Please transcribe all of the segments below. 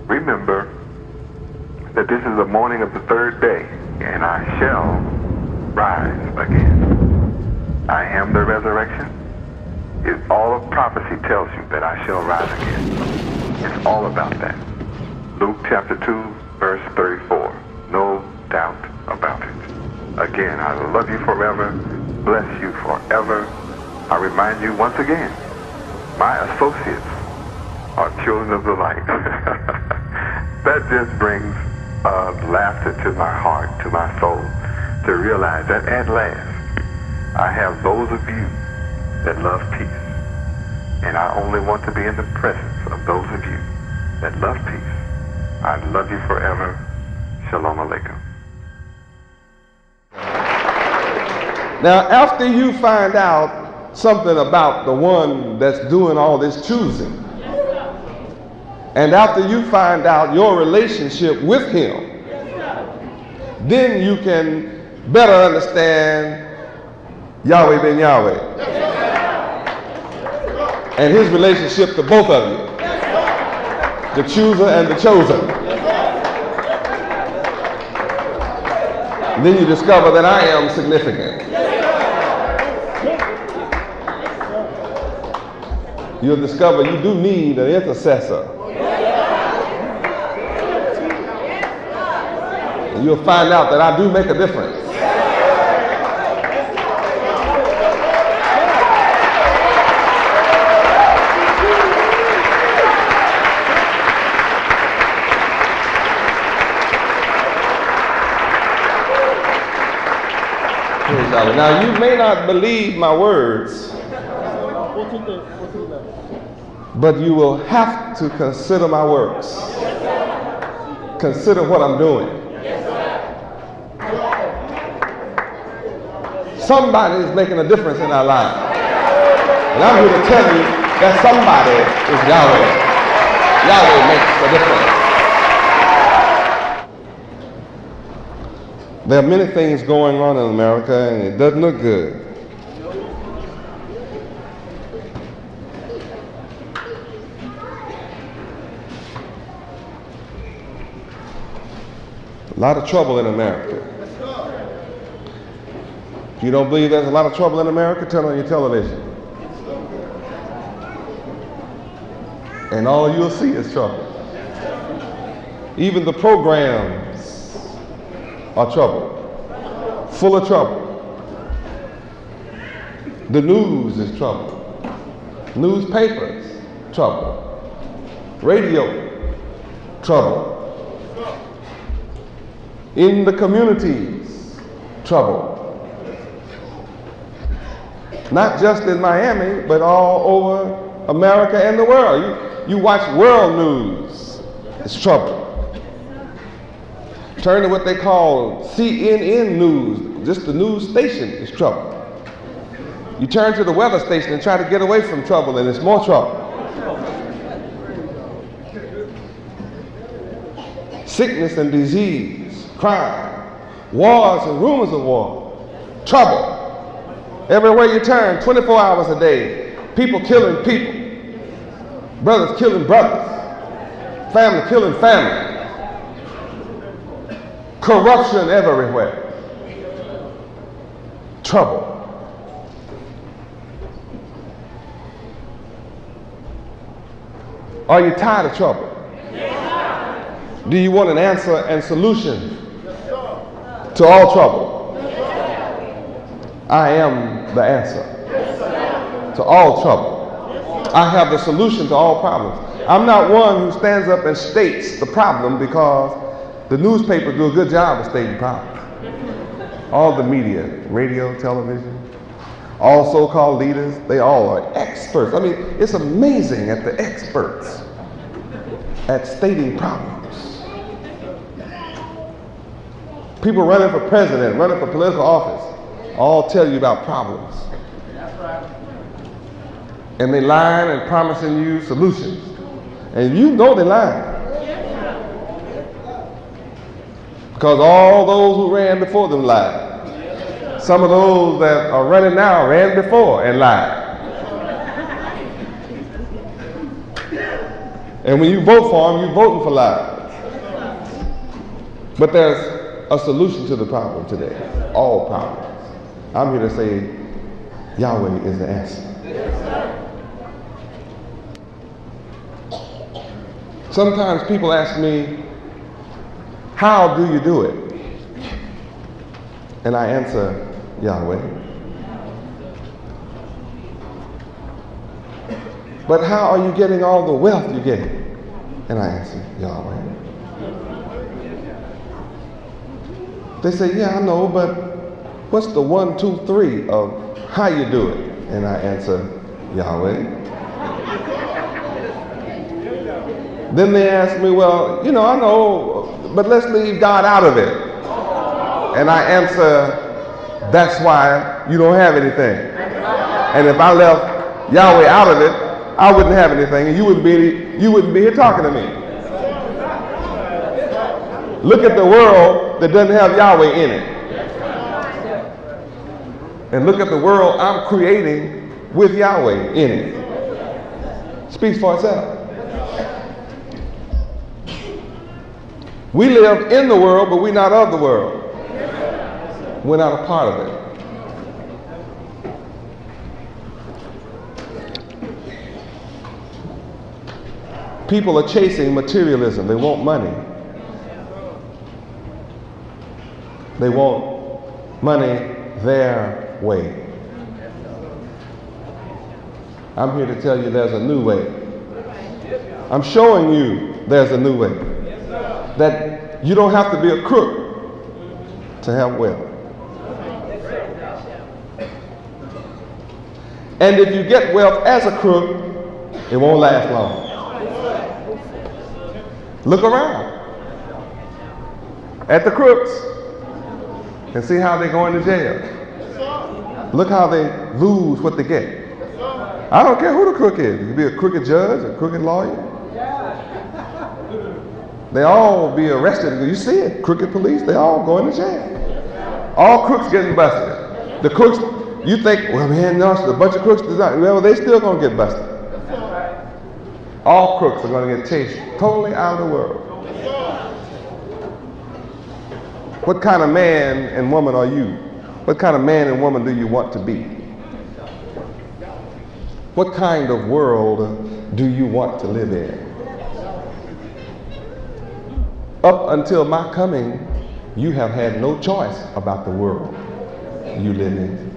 remember that this is the morning of the third day, and I shall rise again. I am the resurrection. All of prophecy tells you that I shall rise again. It's all about that. Luke chapter 2, verse 34. No doubt about it. Again, I love you forever, bless you forever. I remind you once again, my associates are children of the light. That just brings laughter to my heart, to my soul, to realize that at last I have those of you that love peace. And I only want to be in the presence of those of you that love peace. I love you forever. Shalom Aleichem. Now, after you find out something about the one that's doing all this choosing, and after you find out your relationship with him, then you can better understand Yahweh ben Yahweh and his relationship to both of you, the chooser and the chosen. Then you discover that I am significant. You'll discover you do need an intercessor. And you'll find out that I do make a difference. Now, you may not believe my words, but you will have to consider my works. Consider what I'm doing. Somebody is making a difference in our lives. And I'm here to tell you that somebody is Yahweh. Yahweh makes a difference. There are many things going on in America, and it doesn't look good. A lot of trouble in America. If you don't believe there's a lot of trouble in America, turn on your television. And all you'll see is trouble. Even the programs are trouble, full of trouble. The news is trouble. Newspapers, trouble. Radio, trouble. In the communities, trouble. Not just in Miami, but all over America and the world. You watch world news, it's trouble. Turn to what they call CNN News, just the news station is trouble. You turn to the weather station and try to get away from trouble, and it's more trouble. Sickness and disease, crime, wars and rumors of war, trouble. Everywhere you turn, 24 hours a day, people killing people, brothers killing brothers, family killing family. Corruption everywhere. Trouble. Are you tired of trouble? Yes, do you want an answer and solution to all trouble? Yes, I am the answer to all trouble. I have the solution to all problems. I'm not one who stands up and states the problem because the newspapers do a good job of stating problems. All the media, radio, television, all so-called leaders, they all are experts. I mean, it's amazing at the experts at stating problems. People running for president, running for political office, all tell you about problems. And they lying and promising you solutions. And you know they're lying. Because all those who ran before them lied. Some of those that are running now ran before and lied. And when you vote for them, you're voting for lives. But there's a solution to the problem today. All problems. I'm here to say Yahweh is the answer. Sometimes people ask me, how do you do it? And I answer, Yahweh. But how are you getting all the wealth you get? And I answer, Yahweh. They say, yeah, I know, but what's the 1, 2, 3 of how you do it? And I answer, Yahweh. Then they ask me, well, I know, but let's leave God out of it. And I answer, that's why you don't have anything. And if I left Yahweh out of it, I wouldn't have anything, and you wouldn't be here talking to me. Look at the world that doesn't have Yahweh in it. And look at the world I'm creating with Yahweh in it. Speaks for itself. We live in the world, but we're not of the world. We're not a part of it. People are chasing materialism. They want money. They want money their way. I'm here to tell you there's a new way. I'm showing you there's a new way. That you don't have to be a crook to have wealth. And if you get wealth as a crook, it won't last long. Look around at the crooks and see how they go into jail. Look how they lose what they get. I don't care who the crook is. You could be a crooked judge, a crooked lawyer. They all be arrested. You see it. Crooked police, they all go into jail. All crooks getting busted. The crooks, you think, well, man, no, a bunch of crooks, well, they still going to get busted. All crooks are going to get chased totally out of the world. What kind of man and woman are you? What kind of man and woman do you want to be? What kind of world do you want to live in? Up until my coming, you have had no choice about the world you live in.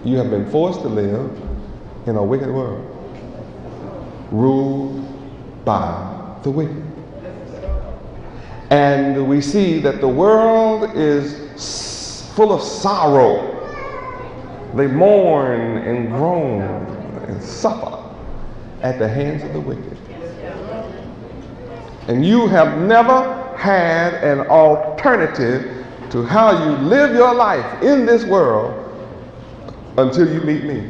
You have been forced to live in a wicked world, ruled by the wicked. And we see that the world is full of sorrow. They mourn and groan and suffer at the hands of the wicked. And you have never had an alternative to how you live your life in this world until you meet me.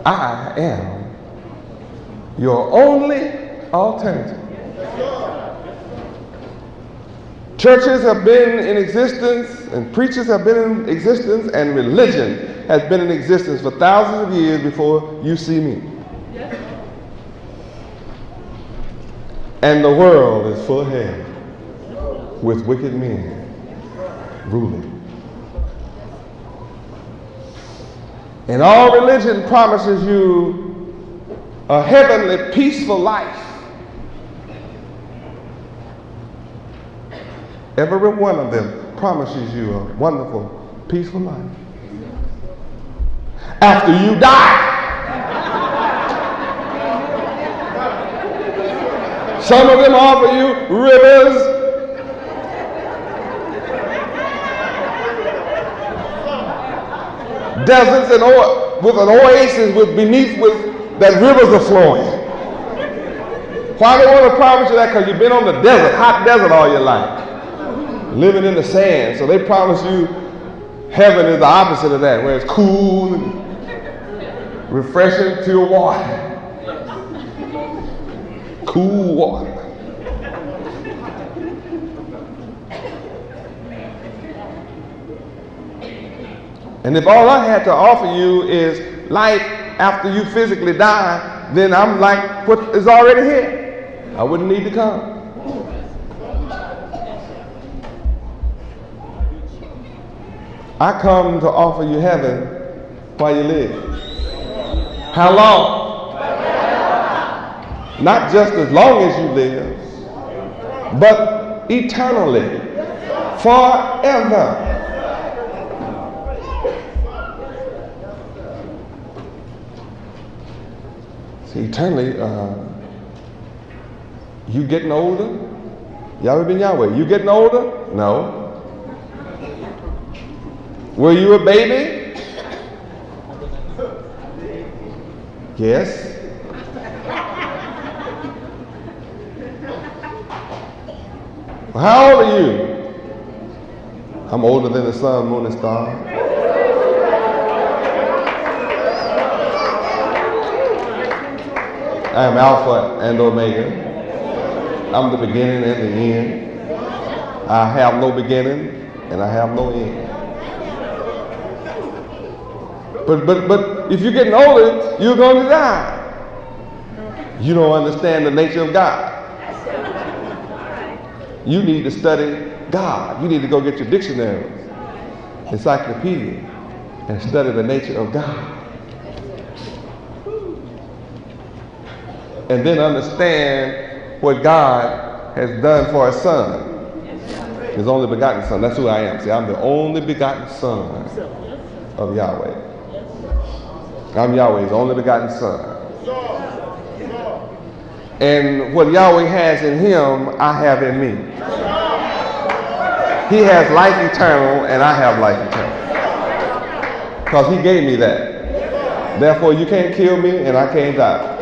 I am your only alternative. Churches have been in existence, and preachers have been in existence, and religion has been in existence for thousands of years before you see me. And the world is full of hell with wicked men ruling. And all religion promises you a heavenly, peaceful life. Every one of them promises you a wonderful, peaceful life. After you die. Some of them offer you rivers, deserts, and with an oasis beneath that rivers are flowing. Why do they want to promise you that? Because you've been on the desert, hot desert all your life, living in the sand. So they promise you heaven is the opposite of that, where it's cool and refreshing, pure water. Cool water. And if all I had to offer you is life after you physically die, then I'm like what is already here. I wouldn't need to come. I come to offer you heaven while you live. How long? Not just as long as you live, but eternally, forever. See, eternally, you getting older? You ever been Yahweh? You getting older? No. Were you a baby? Yes. How old are you? I'm older than the sun, moon, and star. I am Alpha and Omega. I'm the beginning and the end. I have no beginning and I have no end. But if you're getting older, you're going to die. You don't understand the nature of God. You need to study God. You need to go get your dictionaries, encyclopedia, and study the nature of God. And then understand what God has done for His Son, His only begotten Son. That's who I am. See, I'm the only begotten Son of Yahweh. I'm Yahweh's only begotten Son. And what Yahweh has in Him, I have in me. He has life eternal, and I have life eternal. Because He gave me that. Therefore, you can't kill me, and I can't die.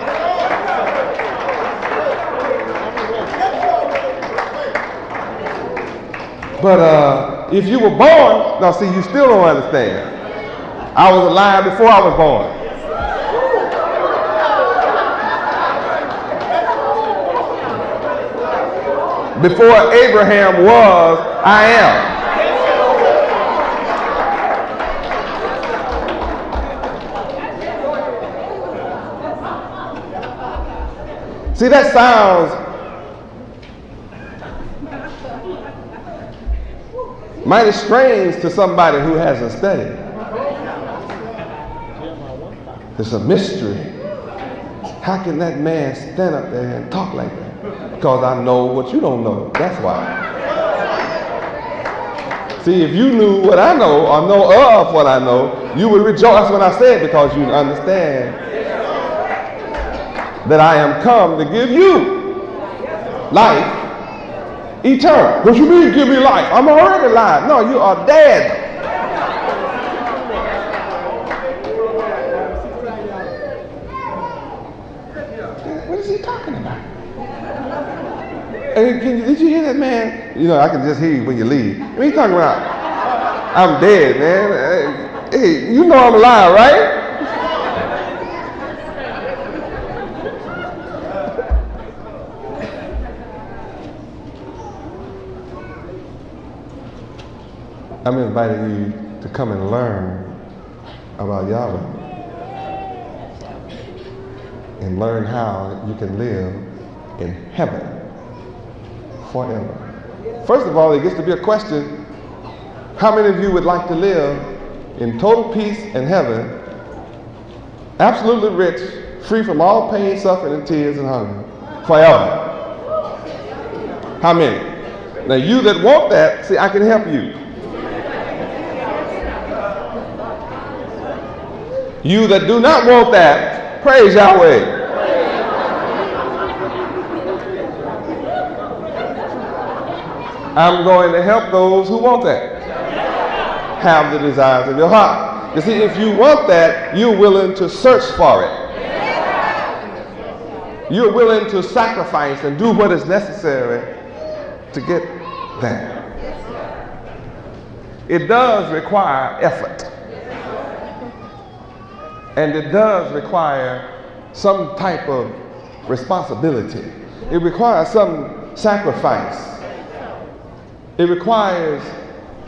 But if you were born, now see, you still don't understand. I was alive before I was born. Before Abraham was, I am. See, that sounds mighty strange to somebody who hasn't studied. It's a mystery. How can that man stand up there and talk like that? Because I know what you don't know. That's why. See, if you knew what I know or know of what I know, you would rejoice when I say it, because you understand that I am come to give you life eternal. What you mean give me life? I'm already alive. No, you are dead. What is he talking about? And did you hear that, man? You know, I can just hear you when you leave. What are you talking about? I'm dead, man. Hey, you know I'm alive, right? I'm inviting you to come and learn about Yahweh and learn how you can live in heaven forever. First of all, it gets to be a question: how many of you would like to live in total peace in heaven, absolutely rich, free from all pain, suffering, and tears and hunger forever? How many? Now, you that want that, see, I can help you. You that do not want that, praise Yahweh. I'm going to help those who want that. Have the desires of your heart. You see, if you want that, you're willing to search for it. You're willing to sacrifice and do what is necessary to get that. It does require effort. And it does require some type of responsibility. It requires some sacrifice. It requires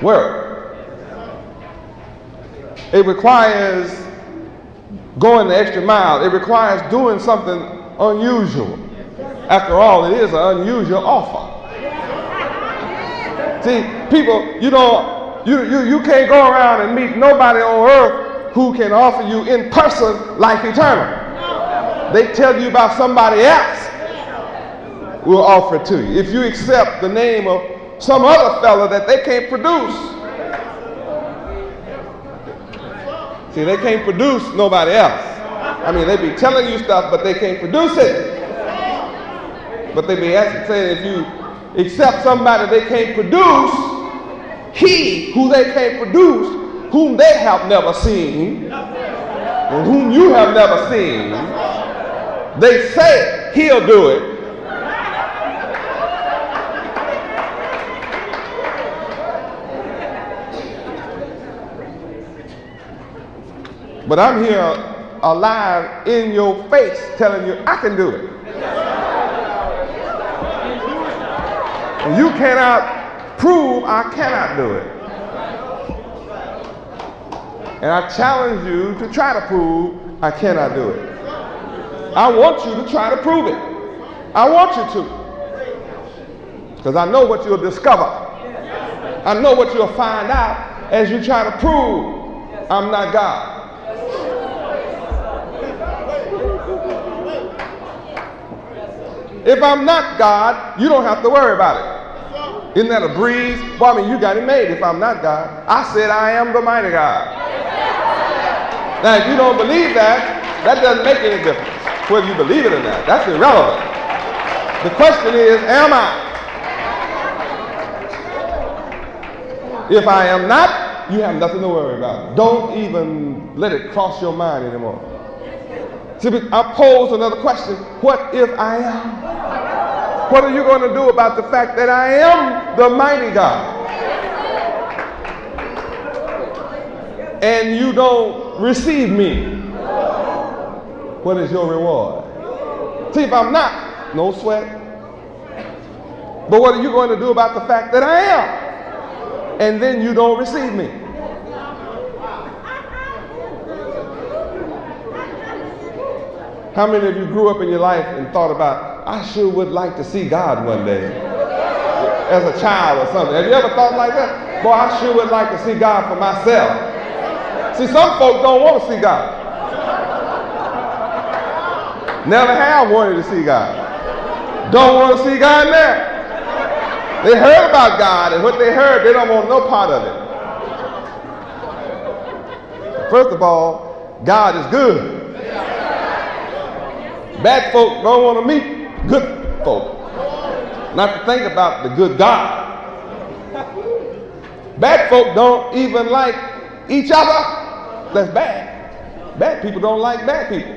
work. It requires going the extra mile. It requires doing something unusual. After all, it is an unusual offer. See, people, you can't go around and meet nobody on earth who can offer you in person life eternal. They tell you about somebody else will offer it to you. If you accept the name of some other fella that they can't produce. See, they can't produce nobody else. I mean, they be telling you stuff, but they can't produce it. But they be saying if you accept somebody they can't produce, he who they can't produce, whom they have never seen, and whom you have never seen, they say he'll do it. But I'm here alive in your face telling you I can do it. And you cannot prove I cannot do it. And I challenge you to try to prove I cannot do it. I want you to try to prove it. I want you to. Because I know what you'll discover. I know what you'll find out as you try to prove I'm not God. If I'm not God, you don't have to worry about it. Isn't that a breeze? Well, I mean, you got it made if I'm not God. I said I am the mighty God. Now, if you don't believe that, that doesn't make any difference. Whether you believe it or not, that's irrelevant. The question is, am I? If I am not, you have nothing to worry about. Don't even let it cross your mind anymore. See, I pose another question. What if I am? What are you going to do about the fact that I am the mighty God? And you don't receive me. What is your reward? See, if I'm not, no sweat. But what are you going to do about the fact that I am? And then you don't receive me. How many of you grew up in your life and thought about, I sure would like to see God one day? As a child or something. Have you ever thought like that? Boy, I sure would like to see God for myself. See, some folks don't want to see God. Never have wanted to see God. Don't want to see God now. They heard about God, and what they heard, they don't want no part of it. First of all, God is good. Bad folk don't want to meet good folk. Not to think about the good God. Bad folk don't even like each other. That's bad. Bad people don't like bad people.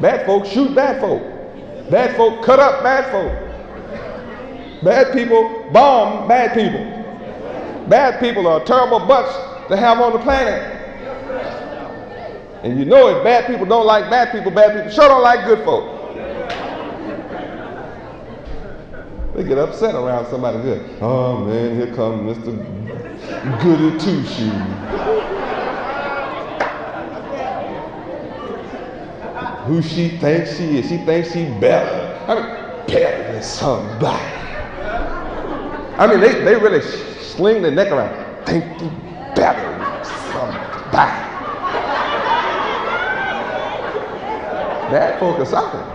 Bad folk shoot bad folk. Bad folk cut up bad folk. Bad people bomb bad people. Bad people are a terrible bunch to have on the planet. And you know if bad people don't like bad people sure don't like good folk. They get upset around somebody good. Oh man, here comes Mr. Goody Two-Shoes. Who she thinks she is. She thinks she better. I mean, better than somebody. I mean, they really sling their neck around. Think you better than somebody. Bad folk are something.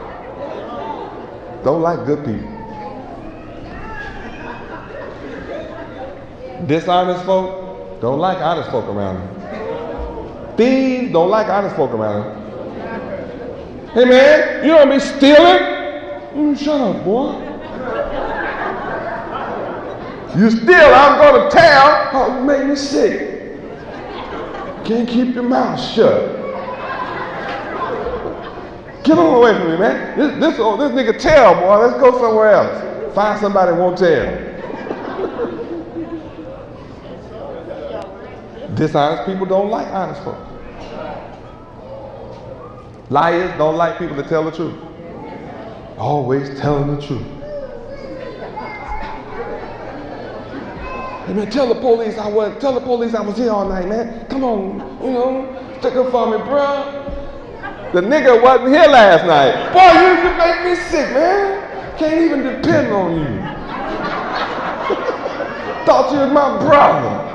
Don't like good people. Dishonest folk don't like honest folk around them. Thieves don't like honest folk around them. Hey man, you don't be stealing? Shut up, boy. You steal, I'm going to tell. Oh, you make me sick. Can't keep your mouth shut. Get on away from me, man. This nigga tell, boy. Let's go somewhere else. Find somebody who won't tell. Dishonest people don't like honest folk. Liars don't like people that tell the truth. Always telling the truth. Hey man, tell the police I was here all night, man. Come on, stick up for me, bruh. The nigga wasn't here last night. Boy, you make me sick, man. Can't even depend on you. Thought you was my brother.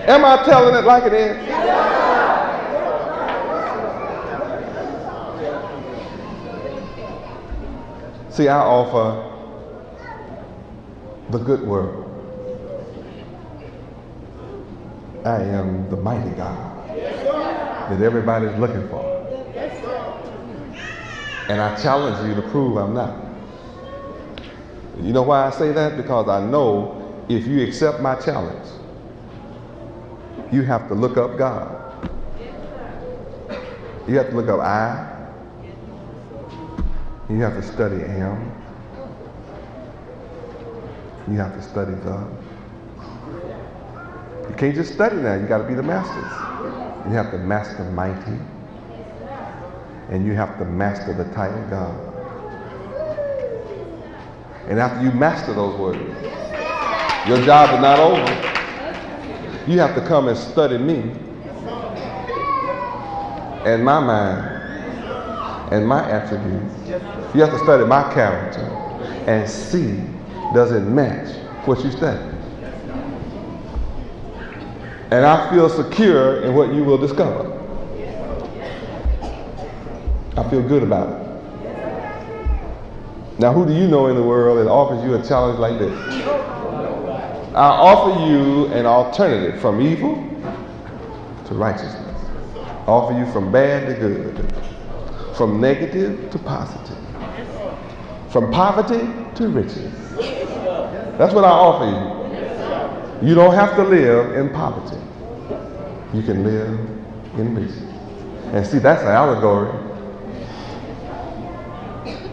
Am I telling it like it is? See, I offer the good word. I am the mighty God that everybody's looking for. And I challenge you to prove I'm not. You know why I say that? Because I know if you accept my challenge, you have to look up God. You have to look up I. You have to study Am. You have to study the. You can't just study now. You got to be the masters. You have to master mighty. And you have to master the title God. And after you master those words, your job is not over. You have to come and study me and my mind and my attributes. You have to study my character and see, does it match what you study? And I feel secure in what you will discover. I feel good about it. Now, who do you know in the world that offers you a challenge like this? I offer you an alternative from evil to righteousness. I offer you from bad to good, from negative to positive, from poverty to riches. That's what I offer you. You don't have to live in poverty. You can live in riches. And see, that's an allegory.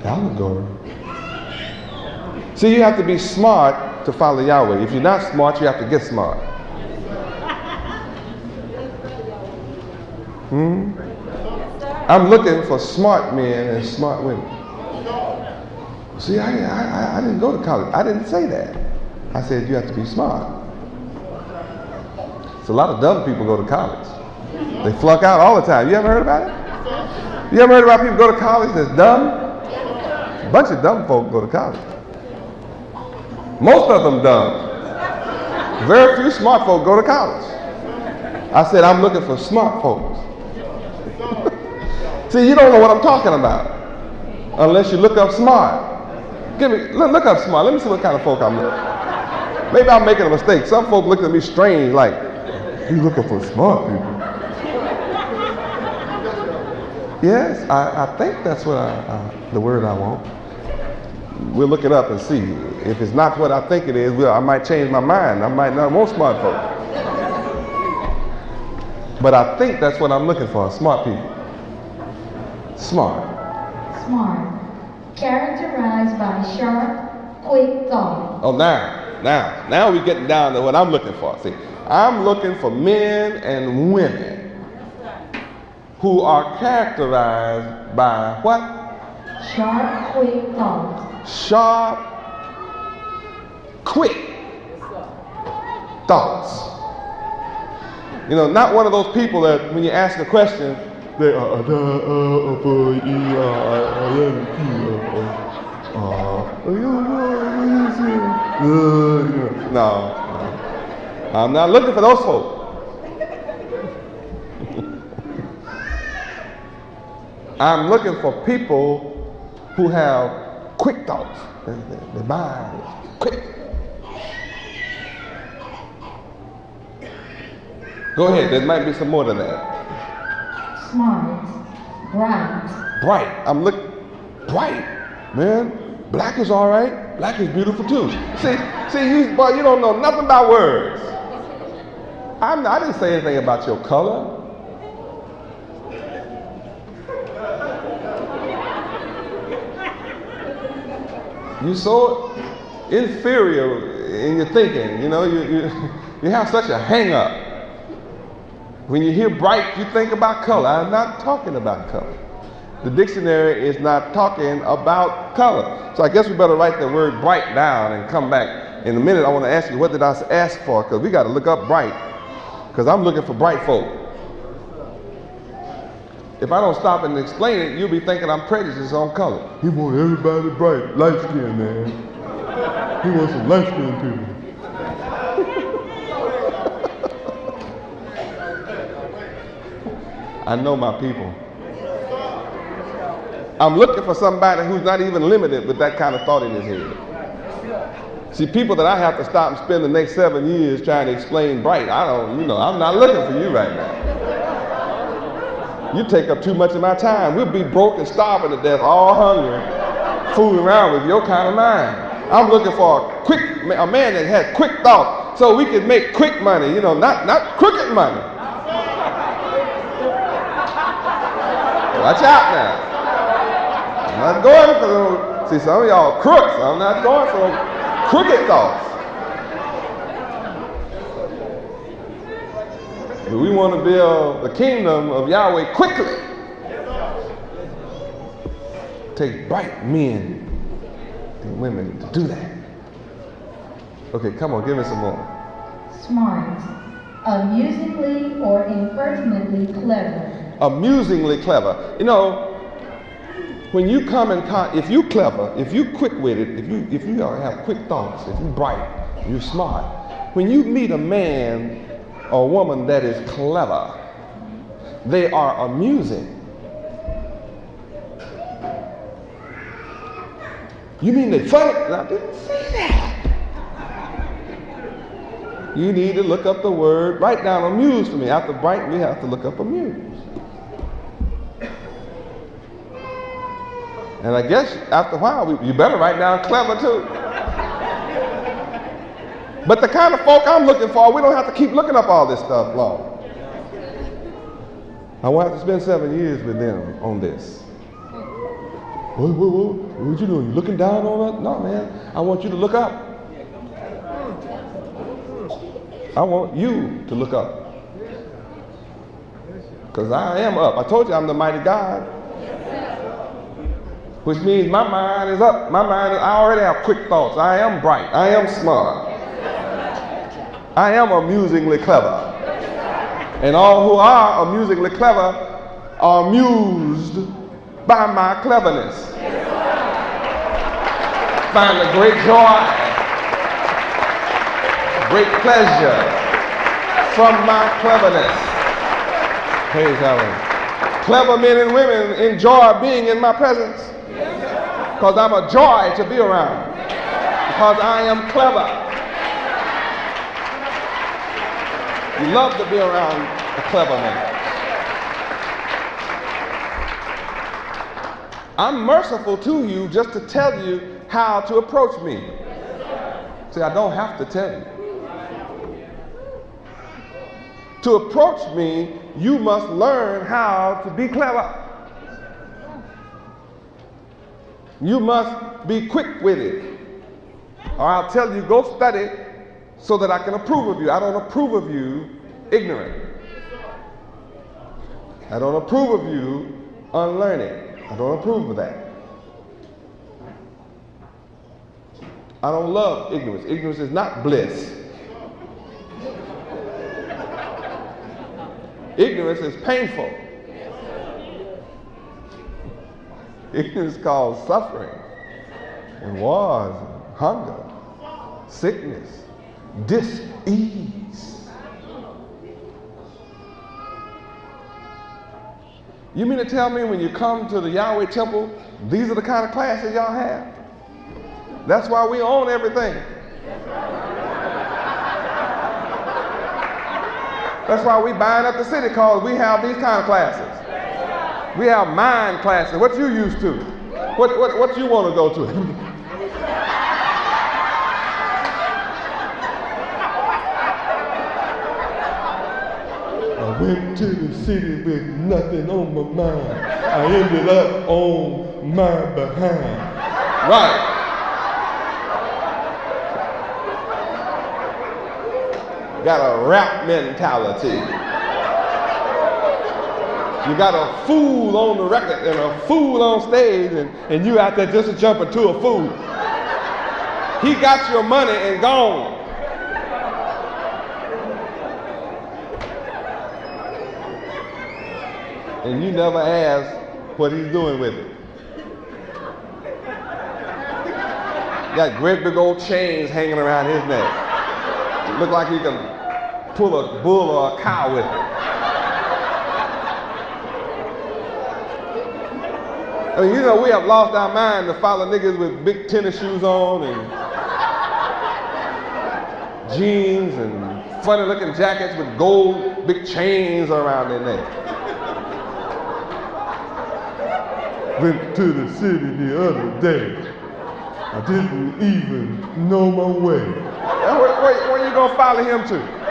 Allegory. See, you have to be smart to follow Yahweh. If you're not smart, you have to get smart. I'm looking for smart men and smart women. See, I didn't go to college. I didn't say that. I said you have to be smart. So a lot of dumb people go to college. They flunk out all the time. You ever heard about it? You ever heard about people go to college that's dumb? A bunch of dumb folk go to college. Most of them dumb. Very few smart folk go to college. I said I'm looking for smart folks. See, you don't know what I'm talking about unless you look up smart. Look up smart. Let me see what kind of folk I'm looking. Maybe I'm making a mistake. Some folk look at me strange, like, you looking for smart people. Yes, I think that's what the word I want. We'll look it up and see. If it's not what I think it is, I might change my mind. I might not want smart folk. But I think that's what I'm looking for, smart people. Smart. Smart. Characterized by sharp, quick thought. Oh, now we're getting down to what I'm looking for. See, I'm looking for men and women who are characterized by what? Sharp, quick thought. Sharp, quick thoughts. You know, not one of those people that when you ask a question, they no. I'm not looking for those folks. I'm looking for people who have quick thoughts. Their mind is quick. Go ahead, there might be some more to that. Smart. Bright. Bright. I'm looking bright, man. Black is all right. Black is beautiful too. See, you don't know nothing about words. I didn't say anything about your color. You're so inferior in your thinking. You know, you have such a hang-up. When you hear bright, you think about color. I'm not talking about color. The dictionary is not talking about color. So I guess we better write the word bright down and come back. In a minute, I want to ask you, what did I ask for? Because we got to look up bright. Because I'm looking for bright folk. If I don't stop and explain it, you'll be thinking I'm prejudiced on color. He wants everybody bright, light skin, man. He wants some light skin people. I know my people. I'm looking for somebody who's not even limited with that kind of thought in his head. See, people that I have to stop and spend the next 7 years trying to explain bright, I'm not looking for you right now. You take up too much of my time. We'll be broke and starving to death, all hungry, fooling around with your kind of mind. I'm looking for a man that has quick thoughts so we can make quick money, not crooked money. Watch out now. I'm not going for those. See, some of y'all crooks. I'm not going for those crooked thoughts. But we want to build the kingdom of Yahweh quickly. It takes bright men and women to do that. Okay, come on, give me some more. Smart. Amusingly or impertinently clever. Amusingly clever. When you come in if you clever, if you quick-witted, if you have quick thoughts, if you bright, you're smart. When you meet a man or woman that is clever, they are amusing. You mean they funny? I didn't say that. You need to look up the word, write down amuse for me. After bright, we have to look up amuse. And I guess after a while, you better write down clever too. But the kind of folk I'm looking for, we don't have to keep looking up all this stuff long. I won't have to spend 7 years with them on this. What you doing? You looking down on us? No, man. I want you to look up. I want you to look up. Because I am up. I told you I'm the mighty God. Which means my mind is up. I already have quick thoughts. I am bright. I am smart. I am amusingly clever. And all who are amusingly clever are amused by my cleverness. Find a great joy, great pleasure from my cleverness. Praise God. Clever men and women enjoy being in my presence because I'm a joy to be around, because I am clever. You love to be around a clever man. I'm merciful to you just to tell you how to approach me. See, I don't have to tell you. To approach me, you must learn how to be clever. You must be quick-witted. Or I'll tell you, go study so that I can approve of you. I don't approve of you ignorant. I don't approve of you unlearned. I don't approve of that. I don't love ignorance. Ignorance is not bliss. Ignorance is painful. Ignorance causes suffering and wars, and hunger, sickness, dis-ease. You mean to tell me when you come to the Yahweh temple, these are the kind of classes y'all have? That's why we own everything. That's why we buying up the city, because we have these kind of classes. We have mind classes. What you used to? What you want to go to? I went to the city with nothing on my mind. I ended up on my behind. Right. Got a rap mentality. You got a fool on the record and a fool on stage, and you out there just to jump into a fool. He got your money and gone. And you never ask what he's doing with it. Got great big old chains hanging around his neck. Look like he can pull a bull or a cow with it. I mean, you know, we have lost our mind to follow niggas with big tennis shoes on and jeans and funny looking jackets with gold big chains around their neck. Went to the city the other day. I didn't even know my way. Where you gonna follow him to?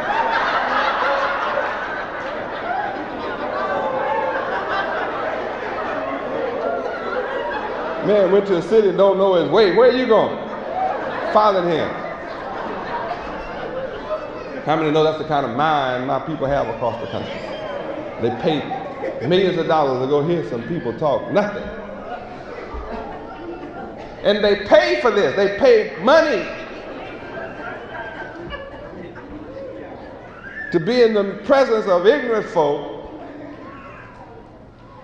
Man went to the city, don't know his way. Where you going? Following him. How many know that's the kind of mind my people have across the country? They pay millions of dollars to go hear some people talk nothing. And they pay for this. They pay money to be in the presence of ignorant folk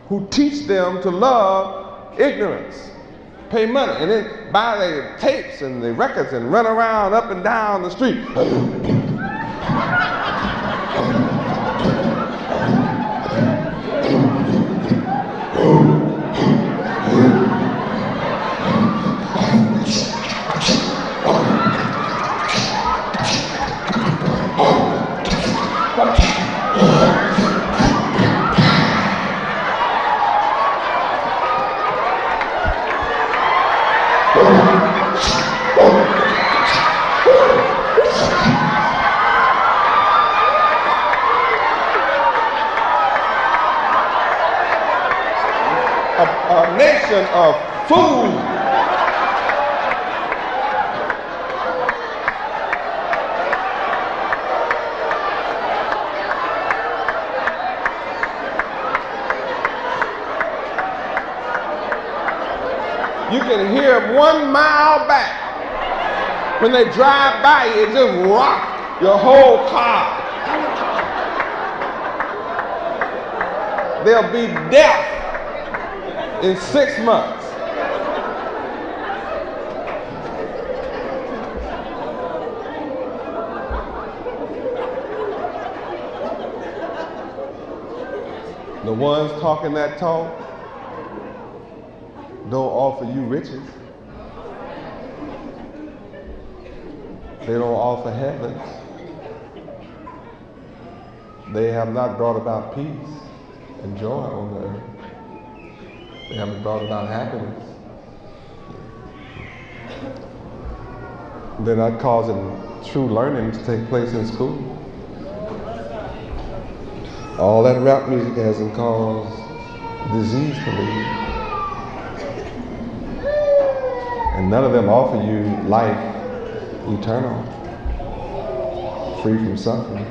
who teach them to love ignorance. Pay money and then buy their tapes and the records and run around up and down the street. A nation of fools. You can hear them 1 mile back. When they drive by you, it just rocks your whole car. They'll be deaf in 6 months. The ones talking that talk don't offer you riches. They don't offer heaven. They have not brought about peace and joy on the earth. They haven't brought about happiness. They're not causing true learning to take place in school. All that rap music hasn't caused disease to leave. And none of them offer you life eternal, free from suffering.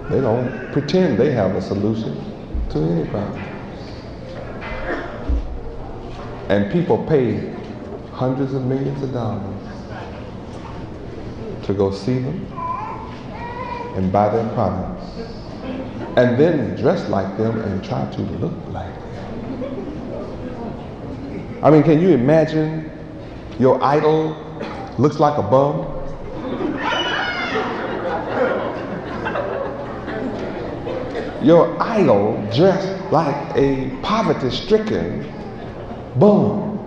They don't pretend they have a solution to any problem. And people pay hundreds of millions of dollars to go see them and buy their products, and then dress like them and try to look like them. I mean, can you imagine your idol looks like a bum? Your idol dressed like a poverty-stricken bum,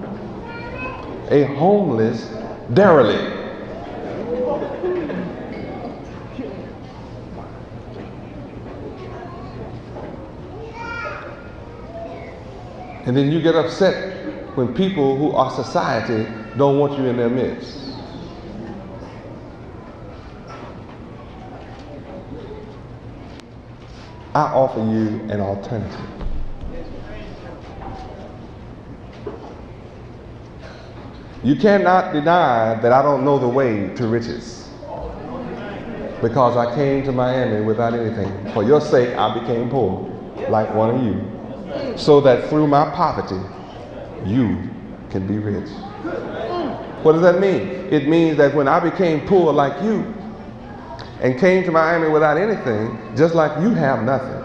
a homeless derelict. And then you get upset when people who are society don't want you in their midst. I offer you an alternative. You cannot deny that I don't know the way to riches, because I came to Miami without anything. For your sake, I became poor. like one of you, so that through my poverty, you can be rich. What does that mean? It means that when I became poor like you and came to Miami without anything, just like you have nothing,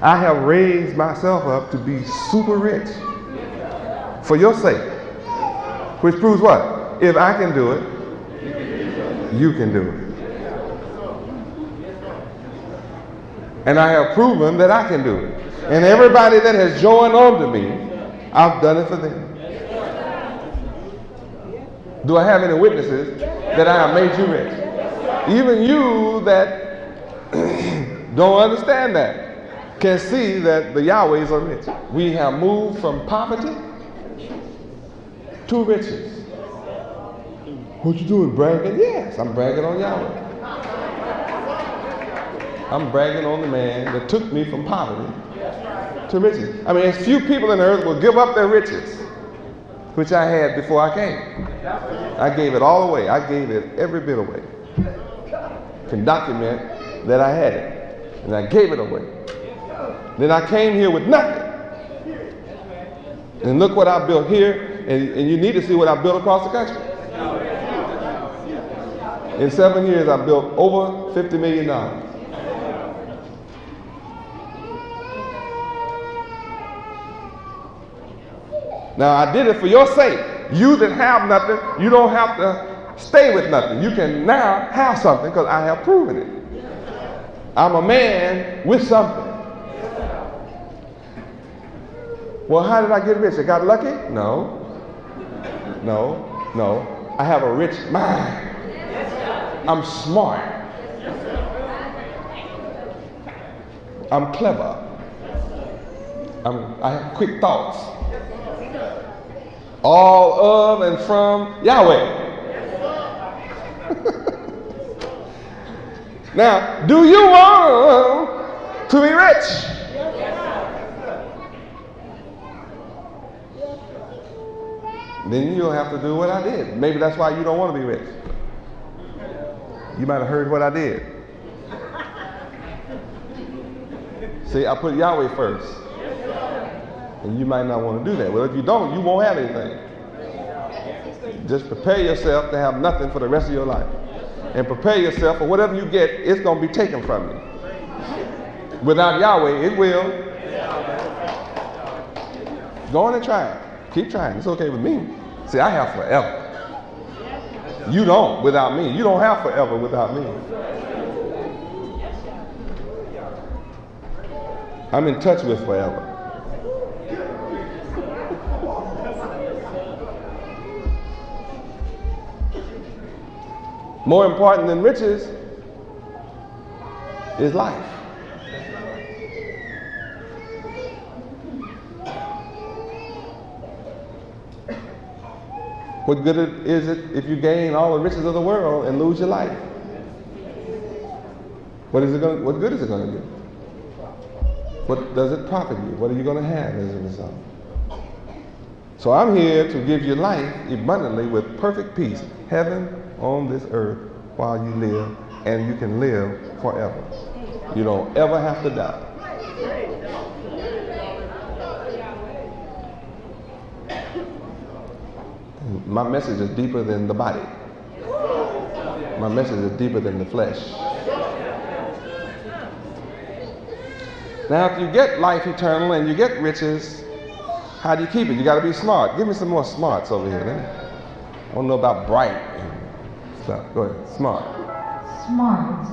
I have raised myself up to be super rich for your sake. Which proves what? If I can do it, you can do it. And I have proven that I can do it. And everybody that has joined on to me, I've done it for them. Do I have any witnesses that I have made you rich? Even you that don't understand that can see that the Yahwehs are rich. We have moved from poverty to riches. What you doing, bragging? Yes, I'm bragging on Yahweh. I'm bragging on the man that took me from poverty to riches. I mean, there's few people in the earth will give up their riches, which I had before I came. I gave it all away. I gave it every bit away. Can document that I had it, and I gave it away. Then I came here with nothing. And look what I built here, and you need to see what I built across the country. In 7 years, I built over $50 million. Now, I did it for your sake. You that have nothing, you don't have to stay with nothing. You can now have something because I have proven it. I'm a man with something. Well, how did I get rich? I got lucky? No. I have a rich mind. I'm smart. I'm clever. I have quick thoughts. All of and from Yahweh. Now, do you want to be rich? Then you'll have to do what I did. Maybe that's why you don't want to be rich. You might have heard what I did. See, I put Yahweh first. And you might not want to do that. Well, if you don't, you won't have anything. Just prepare yourself to have nothing for the rest of your life. And prepare yourself for whatever you get, it's going to be taken from you. Without Yahweh, it will. Go on and try it. Keep trying. It's okay with me. See, I have forever. You don't without me. You don't have forever without me. I'm in touch with forever. More important than riches is life. What good is it if you gain all the riches of the world and lose your life? What good is it going to do? What does it profit you? What are you going to have as a result? So I'm here to give you life abundantly with perfect peace. Heaven on this earth while you live, and you can live forever. You don't ever have to die. My message is deeper than the body. My message is deeper than the flesh. Now, if you get life eternal and you get riches, how do you keep it? You got to be smart. Give me some more smarts over here. I don't know about bright and stuff. Go ahead. Smart. Smart.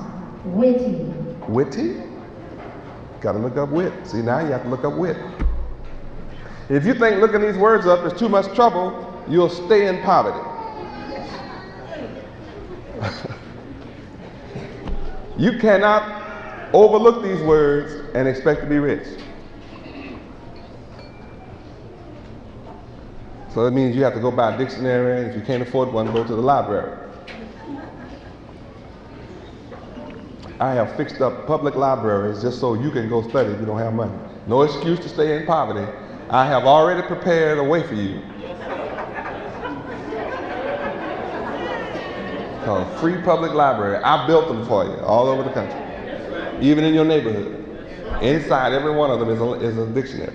Witty. Witty? Got to look up wit. See, now you have to look up wit. If you think looking these words up is too much trouble, you'll stay in poverty. You cannot overlook these words and expect to be rich. So that means you have to go buy a dictionary, and if you can't afford one, go to the library. I have fixed up public libraries just so you can go study if you don't have money. No excuse to stay in poverty. I have already prepared a way for you. Called Free Public Library. I built them for you all over the country, even in your neighborhood. Inside every one of them is a dictionary.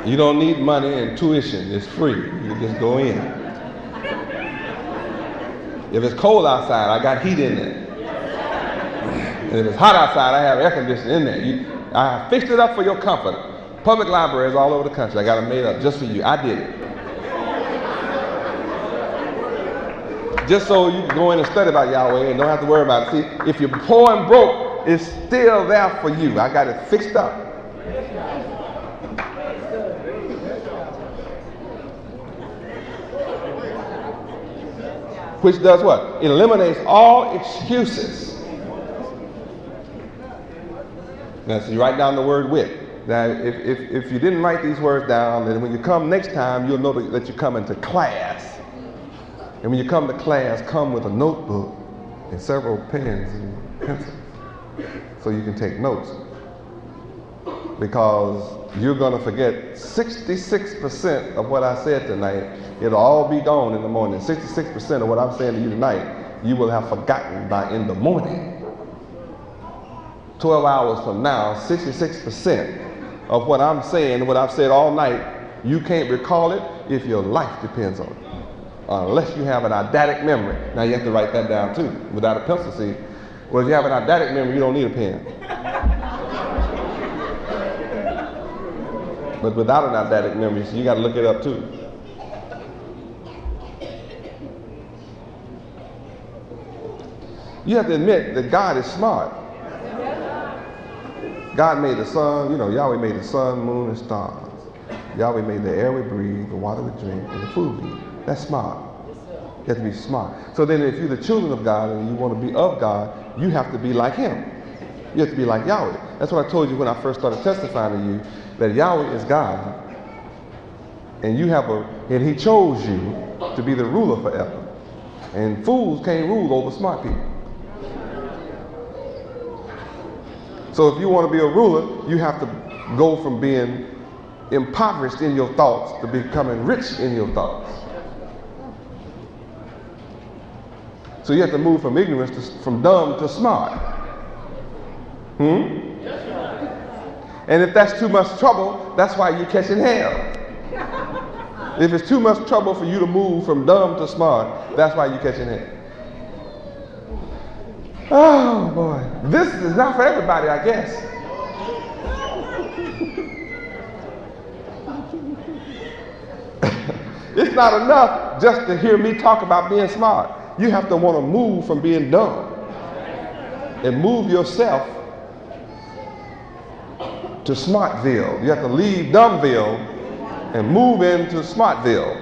You don't need money and tuition. It's free. You can just go in. If it's cold outside, I got heat in there. And if it's hot outside, I have air conditioning in there. I fixed it up for your comfort. Public libraries all over the country, I got them made up just for you. I did it. Just so you can go in and study about Yahweh and don't have to worry about it. See, if you're poor and broke, it's still there for you. I got it fixed up. Which does what? It eliminates all excuses. Now, so you write down the word with. Now, if you didn't write these words down, then when you come next time, you'll know that you come into class. And when you come to class, come with a notebook and several pens and pencils so you can take notes. Because you're going to forget 66% of what I said tonight. It'll all be gone in the morning. 66% of what I'm saying to you tonight, you will have forgotten by in the morning. 12 hours from now, 66% of what I'm saying, what I've said all night, you can't recall it if your life depends on it. Unless you have an eidetic memory. Now you have to write that down too, without a pencil, see. Well, if you have an eidetic memory, you don't need a pen. But without an eidetic memory, so you got to look it up too. You have to admit that God is smart. God made the sun, Yahweh made the sun, moon, and stars. Yahweh made the air we breathe, the water we drink, and the food we eat. That's smart. You have to be smart. So then if you're the children of God and you want to be of God, you have to be like Him. You have to be like Yahweh. That's what I told you when I first started testifying to you, that Yahweh is God. And He chose you to be the ruler forever. And fools can't rule over smart people. So if you want to be a ruler, you have to go from being impoverished in your thoughts to becoming rich in your thoughts. So you have to move from ignorance from dumb to smart. And if that's too much trouble, that's why you're catching hell. If it's too much trouble for you to move from dumb to smart, that's why you're catching hell. Oh boy, this is not for everybody, I guess. It's not enough just to hear me talk about being smart. You have to want to move from being dumb and move yourself to Smartville. You have to leave Dumbville and move into Smartville.